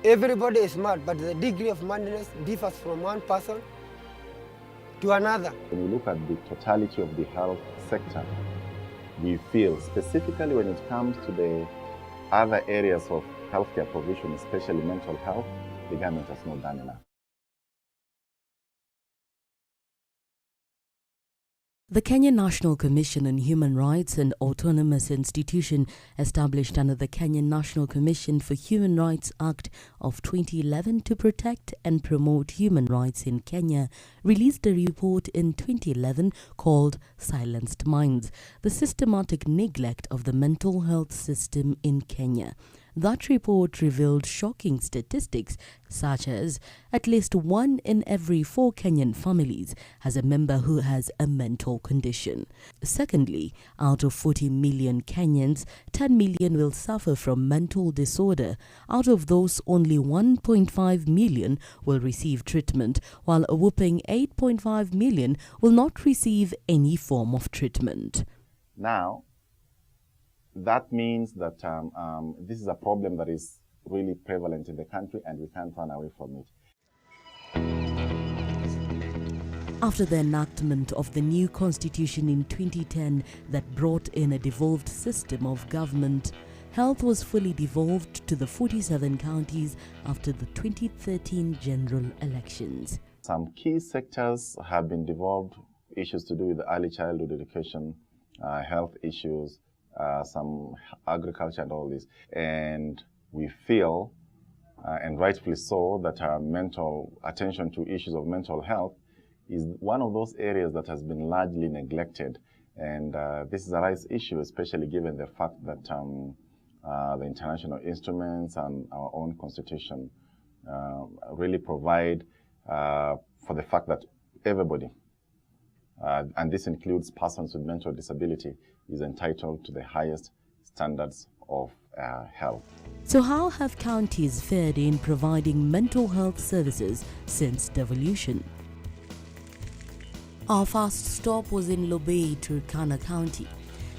Everybody is mad, but the degree of madness differs from one person to another. When we look at the totality of the health sector, we feel, specifically when it comes to the other areas of healthcare provision, especially mental health, the government has not done enough. The Kenya National Commission on Human Rights, an autonomous institution established under the Kenya National Commission for Human Rights Act of 2011 to protect and promote human rights in Kenya, released a report in 2011 called Silenced Minds: The Systematic Neglect of the Mental Health System in Kenya. That report revealed shocking statistics such as at least 1 in every 4 Kenyan families has a member who has a mental condition. Secondly, out of 40 million Kenyans, 10 million will suffer from mental disorder. Out of those, only 1.5 million will receive treatment, while a whopping 8.5 million will not receive any form of treatment. Now, that means that this is a problem that is really prevalent in the country and we can't run away from it. After the enactment of the new constitution in 2010 that brought in a devolved system of government, health was fully devolved to the 47 counties after the 2013 general elections. Some key sectors have been devolved, issues to do with early childhood education, health issues, some agriculture and all this. And we feel, and rightfully so, that our mental attention to issues of mental health is one of those areas that has been largely neglected. And this is a rights issue, especially given the fact that the international instruments and our own constitution really provide for the fact that everybody, and this includes persons with mental disability, is entitled to the highest standards of health. So how have counties fared in providing mental health services since devolution? Our first stop was in Lobei, Turkana County.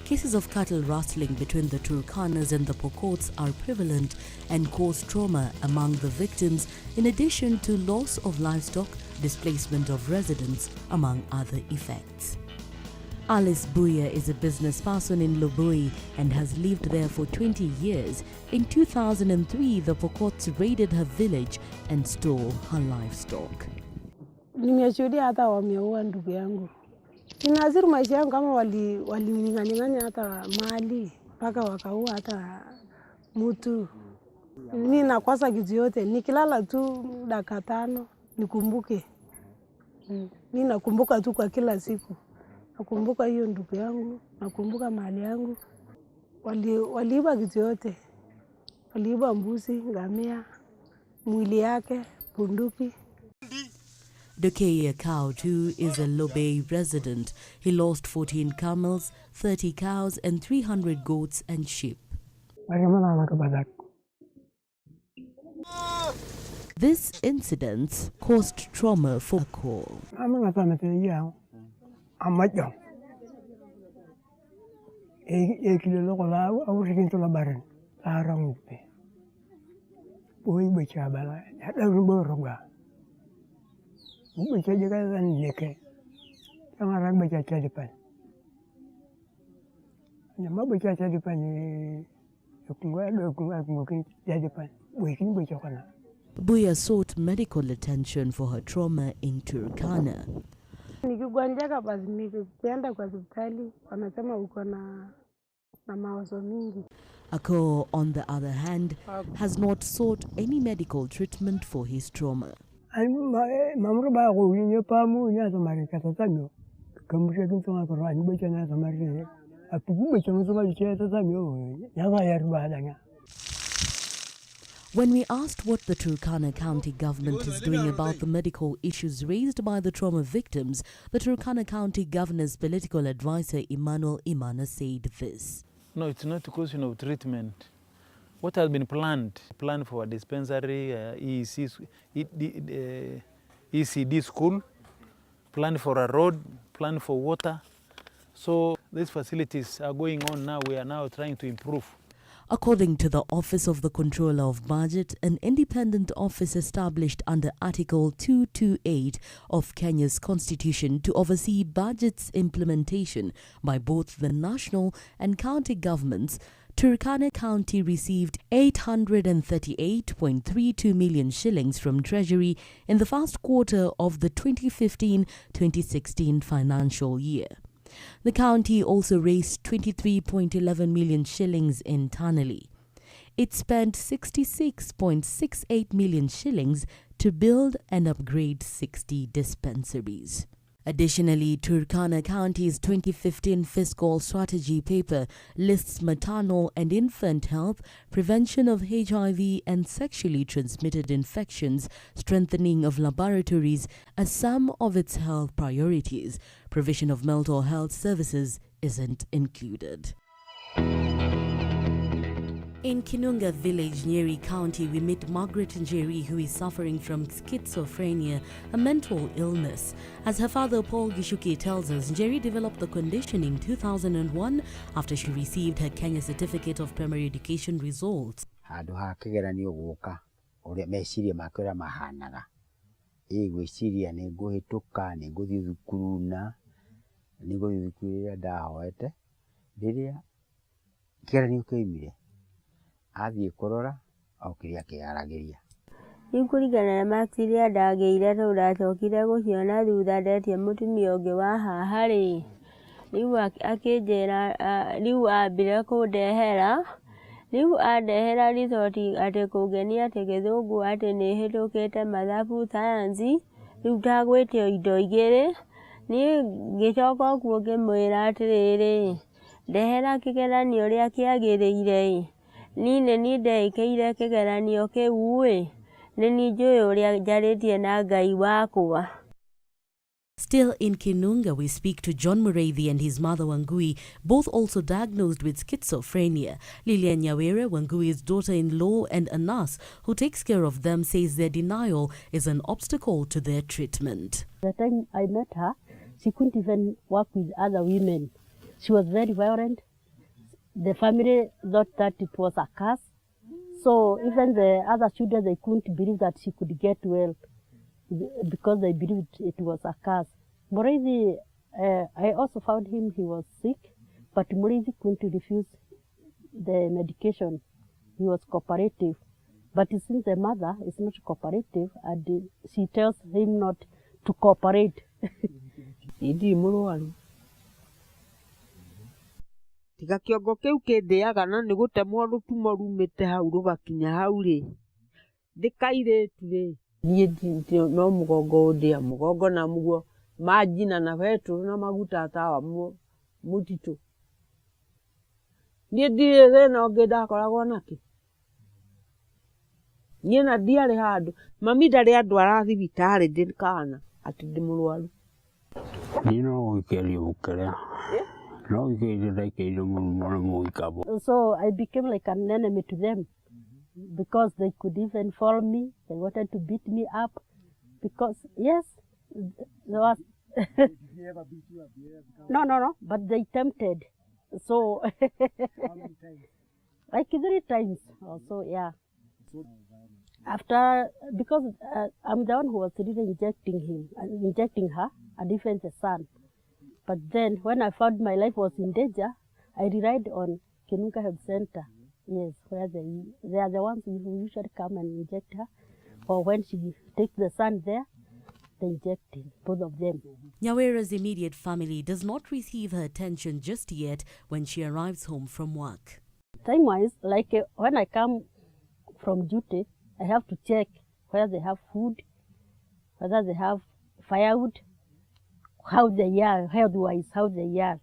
Cases of cattle rustling between the Turkanas and the Pokots are prevalent and cause trauma among the victims, in addition to loss of livestock, displacement of residents, among other effects. Alice Buya is a business person in Loboi and has lived there for 20 years. In 2003, the Pokots raided her village and stole her livestock. Nimeshuhudia hata wameua ndugu yangu. Inaathiri maisha yangu kama walinyang'anya hata mali mpaka wakaua hata mtu. Mimi nakosa kitu yote, nikilala tu dakika 5 nikumbuke. Mimi nakumbuka tu kwa kila siku. Nakumbuka hiyo ndugu yangu, nakumbuka mali yangu. Waliiba kitu yote. Waliiba mbuzi, ngamia, mwili yake, bunduki. Dokeya Cow too is a Lobei resident. He lost 14 camels, 30 cows and 300 goats and sheep. This incident caused trauma for Cole. Buya sought medical attention for her trauma in Turkana. Nikigonjeka basi nikienda kwa hospitali wanasema uko na mawazo mingi. Ako, on the other hand, has not sought any medical treatment for his trauma. When we asked what the Turkana County government is doing about the medical issues raised by the trauma victims, the Turkana County governor's political advisor Emmanuel Imana said this. No, it's not a question of treatment. What has been planned for a dispensary, ECD school, planned for a road, planned for water. So these facilities are going on now. We are now trying to improve. According to the Office of the Controller of Budget, an independent office established under Article 228 of Kenya's Constitution to oversee budget's implementation by both the national and county governments, Turkana County received 838.32 million shillings from Treasury in the first quarter of the 2015-2016 financial year. The county also raised 23.11 million shillings internally. It spent 66.68 million shillings to build and upgrade 60 dispensaries. Additionally, Turkana County's 2015 fiscal strategy paper lists maternal and infant health, prevention of HIV and sexually transmitted infections, strengthening of laboratories as some of its health priorities. Provision of mental health services isn't included. In Kinunga village, Nyeri County, we meet Margaret Njeri, who is suffering from schizophrenia, a mental illness. As her father Paul Gishuki tells us, Njeri developed the condition in 2001 after she received her Kenya Certificate of Primary Education results. Ikurigana na makiria ndageire tũracokire gũciona thutha ndetie mũtumia ũngĩ wa haha rĩ rĩu akĩnjĩra rĩu ambire kũndehera rĩu andehera riboti atĩ kũngenia atĩ gĩthũngũ atĩ nĩ hĩtũkĩte mathabu sayansi rĩu ndagwĩtio indo igĩrĩ niĩ ngĩcoka kuo ngĩmwĩra atĩrĩrĩ ndehera kĩgeranio ũrĩa kĩagĩrĩire nine nĩndeĩkĩire kĩgeranio kĩu nĩnjũĩ ũrĩa njarĩtie na Ngai wakwa. Still in Kinunga, we speak to John Mureithi and his mother Wangui, both also diagnosed with schizophrenia. Lilian Nyawere, Wangui's daughter-in-law and a nurse who takes care of them, says their denial is an obstacle to their treatment. The time I met her, she couldn't even work with other women. She was very violent. The family thought that it was a curse. So even the other children, they couldn't believe that she could get well because they believed it was a curse. Mureithi, I also found him, he was sick, but Mureithi couldn't refuse the medication. He was cooperative. But since the mother is not cooperative, and she tells him not to cooperate. Tiga kiongo kiu kindiaga na ni gutemwo rutumo rumite hau rugakinya hau ri ndikairitu ri nie no mugongo ndia mugongo na mugo majina na vetu na maguta tawa mutitu nie ndire no ngidakoragwo naki nie na ndiari handu mami ndari andu ara thibitari ndikana ati ndi murwaru ni no ukeri ukere. So I became like an enemy to them because they could even follow me. They wanted to beat me up because, yes, there was... No, but they tempted. So, like 3 times also, yeah. After, because I'm the one who was really injecting her, and even the son. But then, when I found my life was in danger, I relied on Kinunga Health Center. Yes, where they are the ones who usually come and inject her. Or when she takes the son there, they inject him, both of them. Nyawere's immediate family does not receive her attention just yet when she arrives home from work. Time-wise, like when I come from duty, I have to check whether they have food, whether they have firewood, how they are, health-wise, how they are.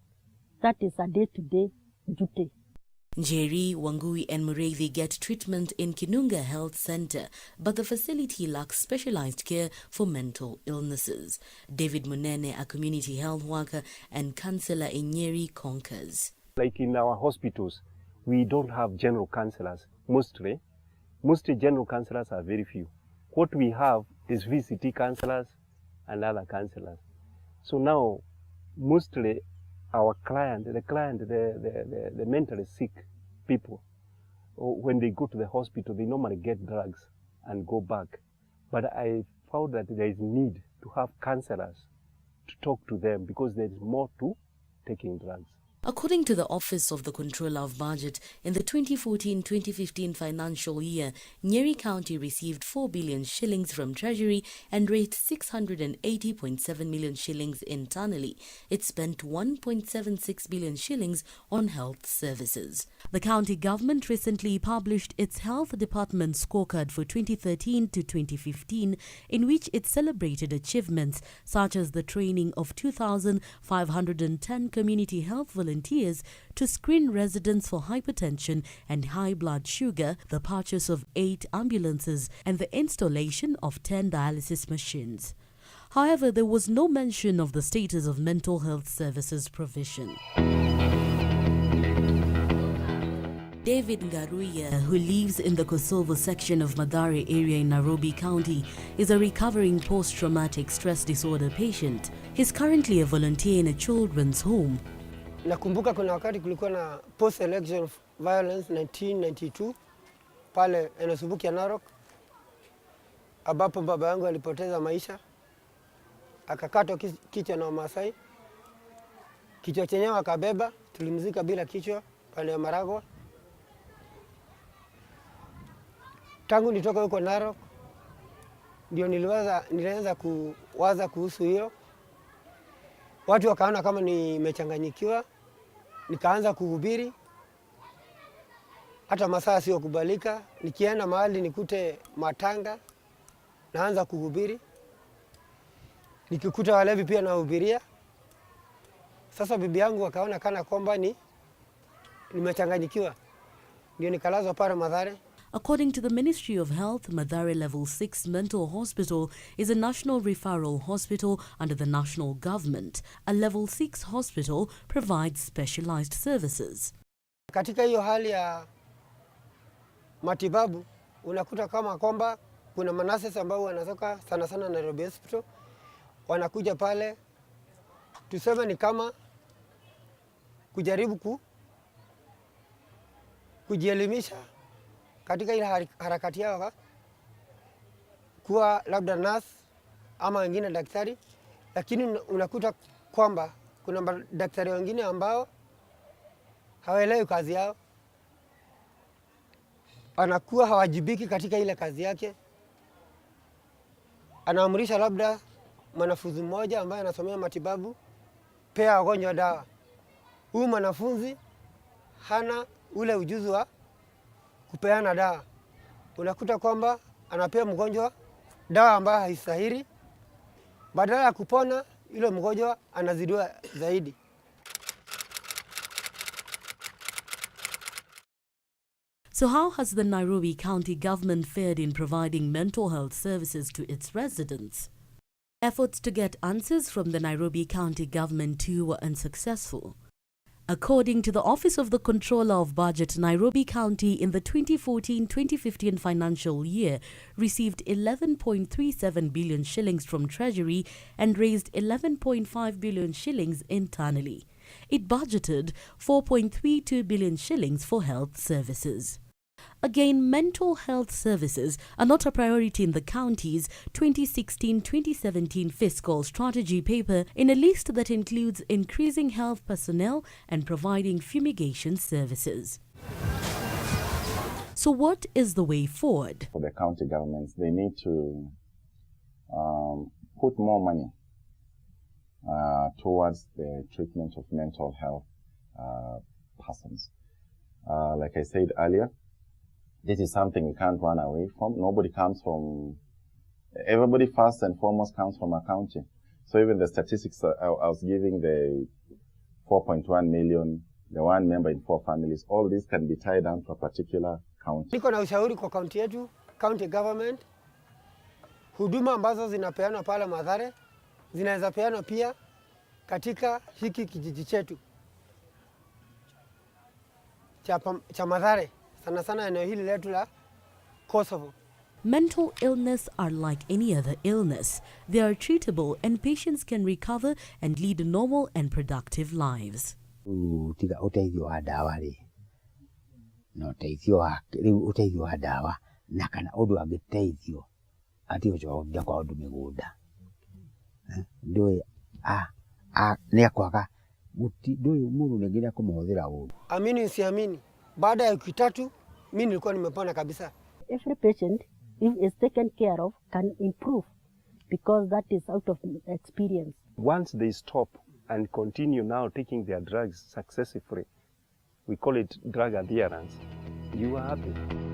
That is a day-to-day duty. Njeri, Wangui and Mureithi get treatment in Kinunga Health Center, but the facility lacks specialized care for mental illnesses. David Munene, a community health worker and counsellor in Nyeri, concurs. Like in our hospitals, we don't have general counsellors, mostly. Mostly general counsellors are very few. What we have is VCT counsellors and other counsellors. So now, mostly our client, the mentally sick people, or when they go to the hospital, they normally get drugs and go back. But I found that there is need to have counselors to talk to them because there is more to taking drugs. According to the Office of the Controller of Budget, in the 2014-2015 financial year, Nyeri County received 4 billion shillings from Treasury and raised 680.7 million shillings internally. It spent 1.76 billion shillings on health services. The county government recently published its Health Department Scorecard for 2013 to 2015, in which it celebrated achievements such as the training of 2,510 community health volunteers to screen residents for hypertension and high blood sugar, the purchase of 8 ambulances, and the installation of 10 dialysis machines. However, there was no mention of the status of mental health services provision. David Ngaruya, who lives in the Kosovo section of Mathare area in Nairobi County, is a recovering post-traumatic stress disorder patient. He's currently a volunteer in a children's home. Nakumbuka kuna wakati kulikuwa na post-election violence 1992 pale Enesubuki ya Narok, ambapo baba yangu alipoteza maisha, akakatwa kichwa na Wamasai. Kichwa chenyewe akabeba, tulimzika bila kichwa pale Maragwa. Tangu nitoka huko Narok ndio nilianza kuwaza kuhusu hiyo. Watu wakaona kama nimechanganyikiwa, nikaanza kuhubiri. Hata masaa sio kubalika, nikienda mahali nikute matanga, naanza kuhubiri. Nikikuta walevi pia nahubiria. Sasa bibi yangu wakaona kana kwamba nimechanganyikiwa. Ndio nikalazwa pale Mathare. According to the Ministry of Health, Mathare Level 6 Mental Hospital is a national referral hospital under the national government. A Level 6 hospital provides specialized services. Katika hiyo hali ya matibabu, unakuta kama kwamba kuna manases ambao wanatoka sana sana Nairobi Hospital, wanakuja pale, tuseme ni kama kujaribu kujielimisha katika ile harakati yao kuwa labda nurse ama wengine daktari, lakini unakuta kwamba kuna daktari wengine ambao hawaelewi kazi yao, anakuwa hawajibiki katika ile kazi yake. Anaamrisha labda mwanafunzi mmoja ambaye anasomea matibabu, pea wagonjwa dawa. Huyu mwanafunzi hana ule ujuzi wa kupeana dawa. Unakuta kwamba anapea mgonjwa dawa ambayo haistahili. Badala ya kupona, yule mgonjwa anazidiwa zaidi. So how has the Nairobi County government fared in providing mental health services to its residents? Efforts to get answers from the Nairobi County government too were unsuccessful. According to the Office of the Controller of Budget, Nairobi County in the 2014-2015 financial year received 11.37 billion shillings from Treasury and raised 11.5 billion shillings internally. It budgeted 4.32 billion shillings for health services. Again, mental health services are not a priority in the county's 2016-2017 fiscal strategy paper, in a list that includes increasing health personnel and providing fumigation services. So what is the way forward? For the county governments, they need to put more money towards the treatment of mental health persons. Like I said earlier, this is something we can't run away from. Everybody first and foremost comes from a county. So even the statistics I was giving, the 4.1 million, the 1 member in 4 families, all this can be tied down to a particular county. Niko na ushauri kwa county yetu, county government, huduma ambazo zinapeanwa pale Mathare, zinaweza peanwa pia katika hiki kijiji chetu cha Mathare. Sana sana eneo hili letu la Kosovo. Mental illness are like any other illness. They are treatable and patients can recover and lead normal and productive lives. Tiga uteithio wa dawa ri na ũteithio wa rĩu ũteithio wa ndawa na kana ũndũ angĩteithio atĩ ũcokia kwa ũndũ mĩgũnda ndũĩ nĩ akwaga ndũĩ mũndũ nĩngine kũmũhũthĩra ũũru. Amini usiamini, baada ya wiki 3 mimi nilikuwa nimepona kabisa. Every patient, if is taken care of, can improve because that is out of experience. Once they stop and continue now taking their drugs successfully, we call it drug adherence, you are happy.